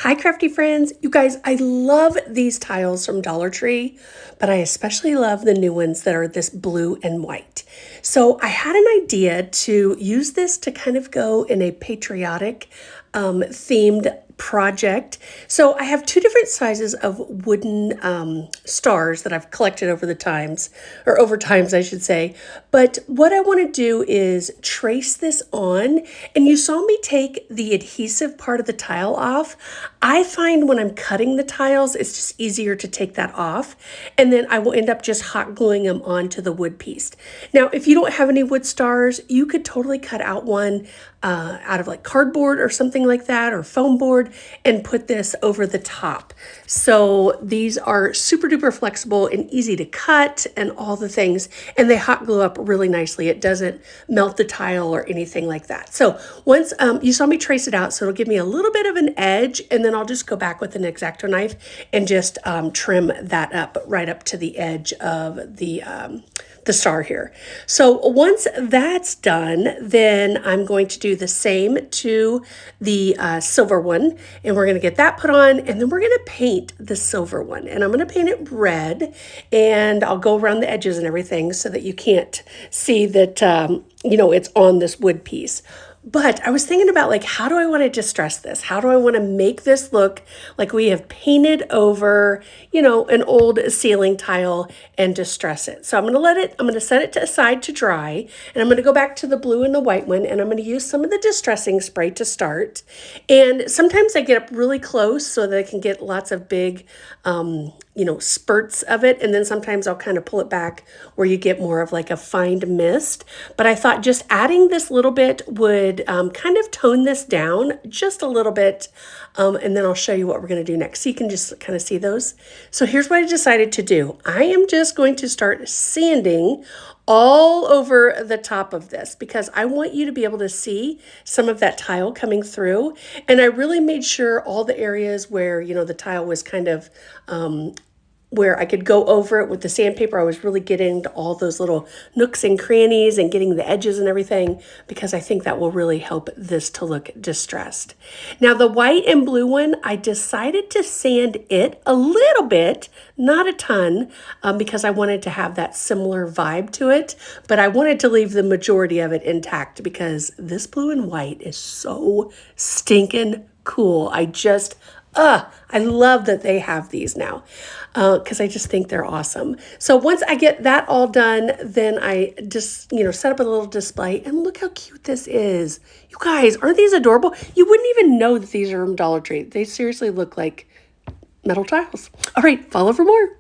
Hi, crafty friends. You guys, I love these tiles from Dollar Tree, but I especially love the new ones that are this blue and white. So I had an idea to use this to kind of go in a patriotic themed project. So I have two different sizes of wooden stars that I've collected over the times, or over times, I should say. But what I want to do is trace this on, and you saw me take the adhesive part of the tile off. I find when I'm cutting the tiles, it's just easier to take that off, and then I will end up just hot gluing them onto the wood piece. Now, if you don't have any wood stars, you could totally cut out one out of like cardboard or something like that, or foam board, and put this over the top. So these are super duper flexible and easy to cut and all the things, and they hot glue up really nicely. It doesn't melt the tile or anything like that. So once you saw me trace it out, so it'll give me a little bit of an edge, and then I'll just go back with an X-Acto knife and just trim that up right up to the edge of the star here. So once that's done, then I'm going to do the same to the silver one, and we're going to get that put on, and then we're going to paint the silver one, and I'm going to paint it red, and I'll go around the edges and everything so that you can't see that it's on this wood piece. But I was thinking about, like, how do I want to distress this? How do I want to make this look like we have painted over, an old ceiling tile and distress it? So I'm going to set it aside to dry, and I'm going to go back to the blue and the white one, and I'm going to use some of the distressing spray to start. And sometimes I get up really close so that I can get lots of big, spurts of it. And then sometimes I'll kind of pull it back where you get more of like a fine mist. But I thought just adding this little bit would kind of tone this down just a little bit. And then I'll show you what we're going to do next. So you can just kind of see those. So here's what I decided to do. I am just going to start sanding all over the top of this because I want you to be able to see some of that tile coming through. And I really made sure all the areas where, the tile was kind of where I could go over it with the sandpaper. I was really getting to all those little nooks and crannies and getting the edges and everything, because I think that will really help this to look distressed. Now the white and blue one, I decided to sand it a little bit, not a ton, because I wanted to have that similar vibe to it, but I wanted to leave the majority of it intact because this blue and white is so stinking cool. I love that they have these now because I just think they're awesome. So once I get that all done, then I just, set up a little display, and look how cute this is. You guys, aren't these adorable? You wouldn't even know that these are from Dollar Tree. They seriously look like metal tiles. All right, follow for more.